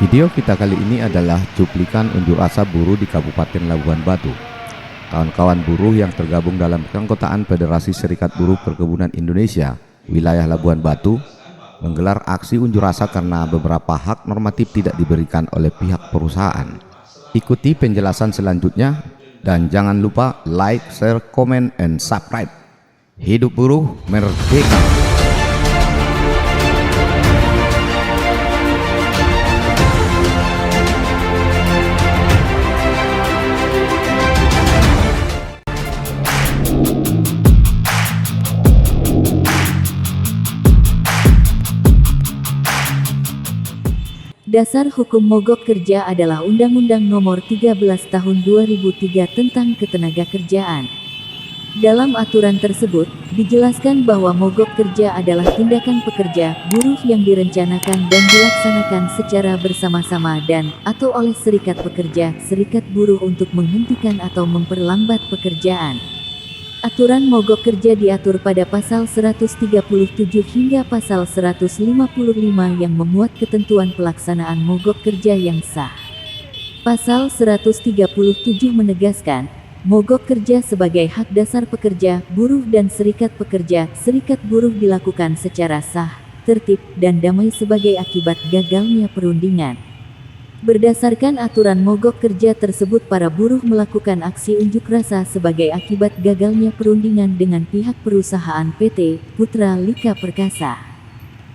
Video kita kali ini adalah cuplikan unjuk rasa buruh di Kabupaten Labuhan Batu. Kawan-kawan buruh yang tergabung dalam keanggotaan Federasi Serikat Buruh Perkebunan Indonesia wilayah Labuhan Batu menggelar aksi unjuk rasa karena beberapa hak normatif tidak diberikan oleh pihak perusahaan. Ikuti penjelasan selanjutnya dan jangan lupa like, share, komen, and subscribe. Hidup buruh merdeka! Dasar hukum mogok kerja adalah Undang-Undang Nomor 13 Tahun 2003 tentang Ketenagakerjaan. Dalam aturan tersebut, dijelaskan bahwa mogok kerja adalah tindakan pekerja, buruh yang direncanakan dan dilaksanakan secara bersama-sama dan atau oleh serikat pekerja, serikat buruh untuk menghentikan atau memperlambat pekerjaan. Aturan mogok kerja diatur pada pasal 137 hingga pasal 155 yang memuat ketentuan pelaksanaan mogok kerja yang sah. Pasal 137 menegaskan, mogok kerja sebagai hak dasar pekerja, buruh dan serikat pekerja, serikat buruh dilakukan secara sah, tertib, dan damai sebagai akibat gagalnya perundingan. Berdasarkan aturan mogok kerja tersebut, para buruh melakukan aksi unjuk rasa sebagai akibat gagalnya perundingan dengan pihak perusahaan PT Putra Lika Perkasa.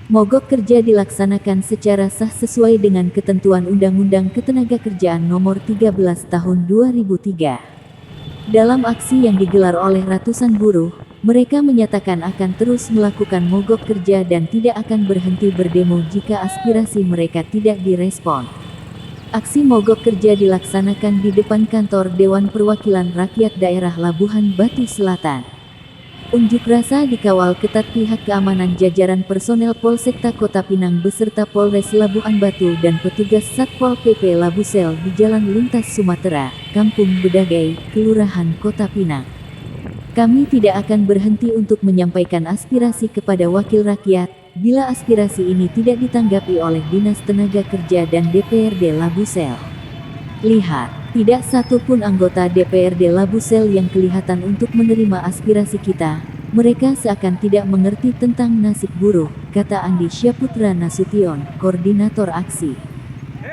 Mogok kerja dilaksanakan secara sah sesuai dengan ketentuan Undang-Undang Ketenagakerjaan Nomor 13 Tahun 2003. Dalam aksi yang digelar oleh ratusan buruh, mereka menyatakan akan terus melakukan mogok kerja dan tidak akan berhenti berdemo jika aspirasi mereka tidak direspon. Aksi mogok kerja dilaksanakan di depan kantor Dewan Perwakilan Rakyat Daerah Labuhan Batu Selatan. Unjuk rasa dikawal ketat pihak keamanan jajaran personel Polsekta Kota Pinang beserta Polres Labuhan Batu dan petugas Satpol PP Labusel di Jalan Lintas Sumatera, Kampung Bedagai, Kelurahan Kota Pinang. Kami tidak akan berhenti untuk menyampaikan aspirasi kepada wakil rakyat, bila aspirasi ini tidak ditanggapi oleh Dinas Tenaga Kerja dan DPRD Labusel. Lihat, tidak satu pun anggota DPRD Labusel yang kelihatan untuk menerima aspirasi kita. Mereka seakan tidak mengerti tentang nasib buruh, kata Andi Syaputra Nasution, koordinator aksi.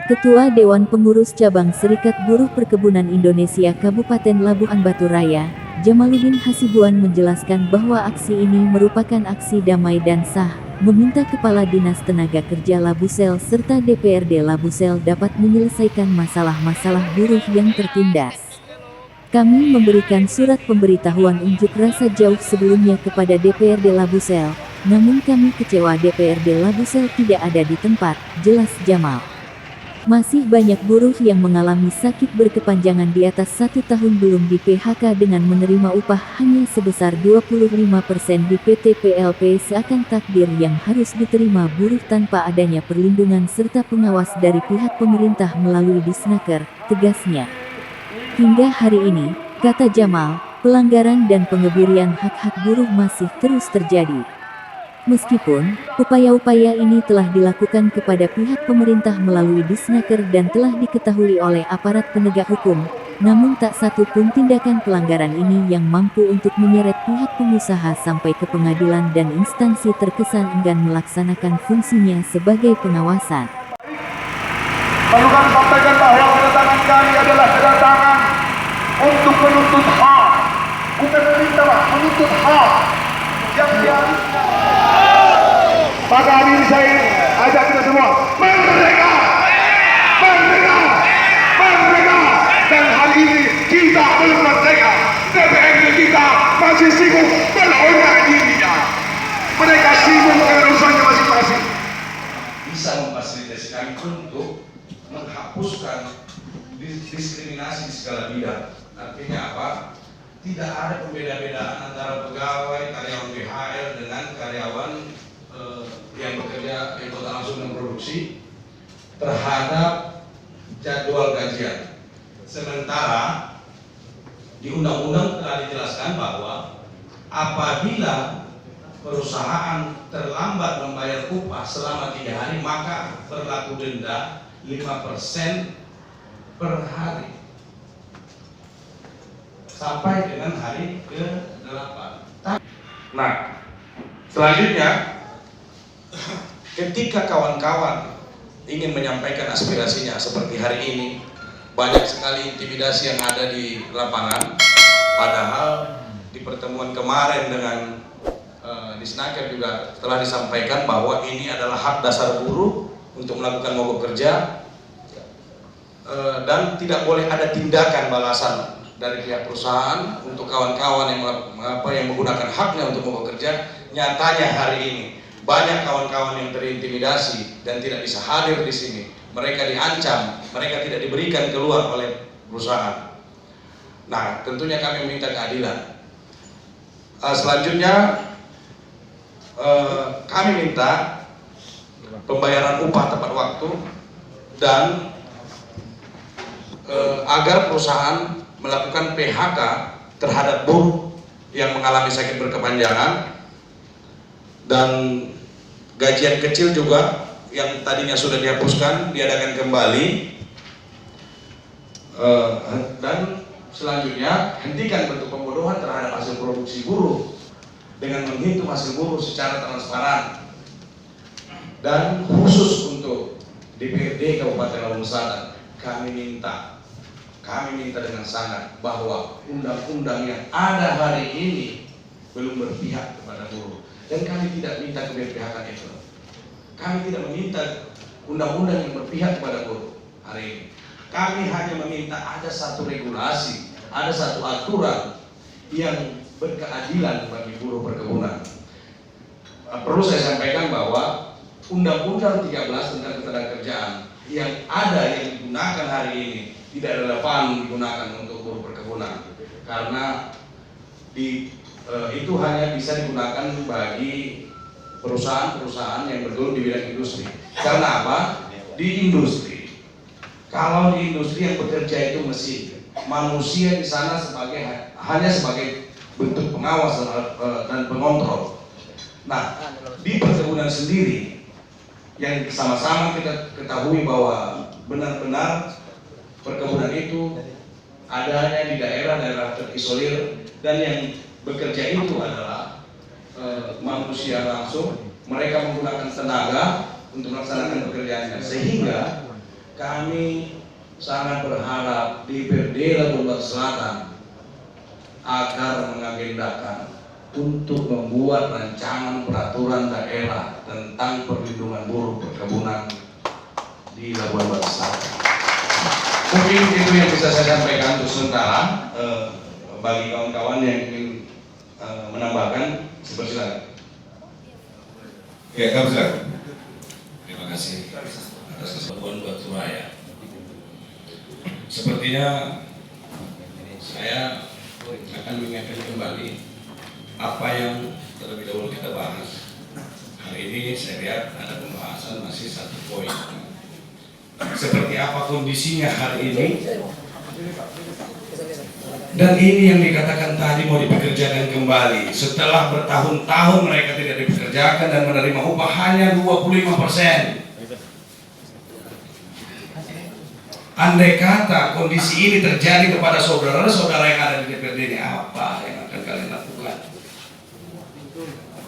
Ketua Dewan Pengurus Cabang Serikat Buruh Perkebunan Indonesia Kabupaten Labuhan Batu Raya, Jamaluddin Hasibuan menjelaskan bahwa aksi ini merupakan aksi damai dan sah, meminta Kepala Dinas Tenaga Kerja Labusel serta DPRD Labusel dapat menyelesaikan masalah-masalah buruh yang tertindas. Kami memberikan surat pemberitahuan unjuk rasa jauh sebelumnya kepada DPRD Labusel, namun kami kecewa DPRD Labusel tidak ada di tempat, jelas Jamal. Masih banyak buruh yang mengalami sakit berkepanjangan di atas 1 tahun belum di PHK dengan menerima upah hanya sebesar 25% di PT PLP, seakan takdir yang harus diterima buruh tanpa adanya perlindungan serta pengawas dari pihak pemerintah melalui Disnaker, tegasnya. Hingga hari ini, kata Jamal, pelanggaran dan pengebirian hak-hak buruh masih terus terjadi. Meskipun upaya-upaya ini telah dilakukan kepada pihak pemerintah melalui Disnaker dan telah diketahui oleh aparat penegak hukum, namun tak satu pun tindakan pelanggaran ini yang mampu untuk menyeret pihak pengusaha sampai ke pengadilan dan instansi terkesan enggan melaksanakan fungsinya sebagai pengawasan. Lalu kami sampaikan bahwa kedatangan kami adalah kedatangan untuk menuntut hak, bukan meminta, menuntut hak yang diharuskan. Maka hari ini saya ajak kita semua merdeka, merdeka, merdeka. Dan hari ini kita belum merdeka. DPRD kita masih sibuk berunang dirinya. Mereka sibuk dengan urusannya masing-masing. Bisa memfasilitasi kami untuk menghapuskan diskriminasi di segala bidang. Artinya apa? Tidak ada perbedaan-bedaan antara pegawai, karyawan BHL dengan karyawan yang bekerja yang total langsung memproduksi terhadap jadwal gajian. Sementara di undang-undang telah dijelaskan bahwa apabila perusahaan terlambat membayar upah selama 3 hari maka berlaku denda 5% per hari sampai dengan hari ke-8. Nah, selanjutnya ketika kawan-kawan ingin menyampaikan aspirasinya seperti hari ini, banyak sekali intimidasi yang ada di lapangan, padahal di pertemuan kemarin dengan Disnaker juga telah disampaikan bahwa ini adalah hak dasar buruh untuk melakukan mogok kerja, dan tidak boleh ada tindakan balasan dari pihak perusahaan untuk kawan-kawan yang menggunakan haknya untuk mogok kerja. Nyatanya hari ini banyak kawan-kawan yang terintimidasi dan tidak bisa hadir di sini. Mereka diancam, mereka tidak diberikan keluar oleh perusahaan. Nah, tentunya kami meminta keadilan. Selanjutnya kami minta pembayaran upah tepat waktu dan agar perusahaan melakukan PHK terhadap buruh yang mengalami sakit berkepanjangan, dan gajian kecil juga yang tadinya sudah dihapuskan diadakan kembali, dan selanjutnya hentikan bentuk pembodohan terhadap hasil produksi buruh dengan menghitung hasil buruh secara transparan. Dan khusus untuk DPRD Kabupaten Lampung Selatan, kami minta dengan sangat bahwa undang-undang yang ada hari ini belum berpihak kepada buruh, dan kami tidak minta keberpihakan itu. Kami tidak meminta undang-undang yang berpihak kepada buruh hari ini. Kami hanya meminta ada satu regulasi, ada satu aturan yang berkeadilan bagi buruh perkebunan. Perlu saya sampaikan bahwa Undang-Undang 13 tentang ketenagakerjaan yang ada yang digunakan hari ini tidak relevan digunakan untuk buruh perkebunan, karena itu hanya bisa digunakan bagi perusahaan-perusahaan yang bergelut di bidang industri. Karena apa? Di industri, kalau di industri yang bekerja itu mesin, manusia di sana hanya sebagai bentuk pengawas dan pengontrol. Nah, di perkebunan sendiri yang sama-sama kita ketahui bahwa benar-benar perkebunan itu adanya di daerah-daerah terisolir, dan yang bekerja itu adalah manusia langsung. Mereka menggunakan tenaga untuk melaksanakan pekerjaannya, sehingga kami sangat berharap DPRD Lampung Selatan agar mengagendakan untuk membuat rancangan peraturan daerah tentang perlindungan buruh perkebunan di Labuan Batu Selatan. Mungkin itu yang bisa saya sampaikan untuk sementara. Bagi kawan-kawan yang ingin menambahkan, silakan. Ya, kamu silakan. Terima kasih atas kesempatan Batu Raya. Sepertinya saya akan mengingatkan kembali apa yang terlebih dahulu kita bahas. Hari ini saya lihat ada pembahasan masih satu poin. Seperti apa kondisinya hari ini, dan ini yang dikatakan tadi mau dipekerjakan kembali. Setelah bertahun-tahun mereka tidak dipekerjakan dan menerima upah hanya 25%. Andai kata kondisi ini terjadi kepada saudara-saudara yang ada di DPRD ini, apa yang akan kalian lakukan?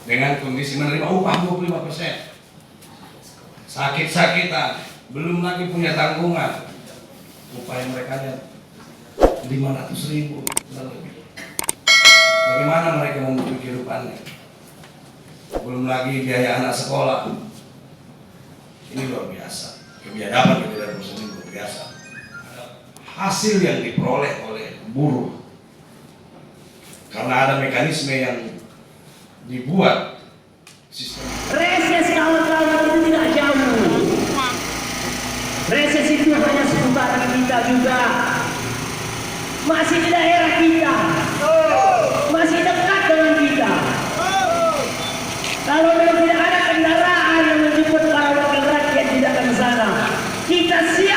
Dengan kondisi menerima upah 25%, sakit-sakitan, belum lagi punya tanggungan, upah yang mereka lihat 500.000 lebih. Bagaimana mereka membuat kehidupannya? Belum lagi biaya anak sekolah. Ini luar biasa. Kebiadaban itu dari perusahaan ini luar biasa. Hasil yang diperoleh oleh buruh karena ada mekanisme yang dibuat sistem. Reses kawan-kawan itu tidak jauh. Reses itu hanya seputaran kita juga. Masih di daerah kita. Masih dekat dengan kita. Kalau memang tidak ada kendaraan yang menjemput para wakil rakyat tidak akan ke sana. Kita siap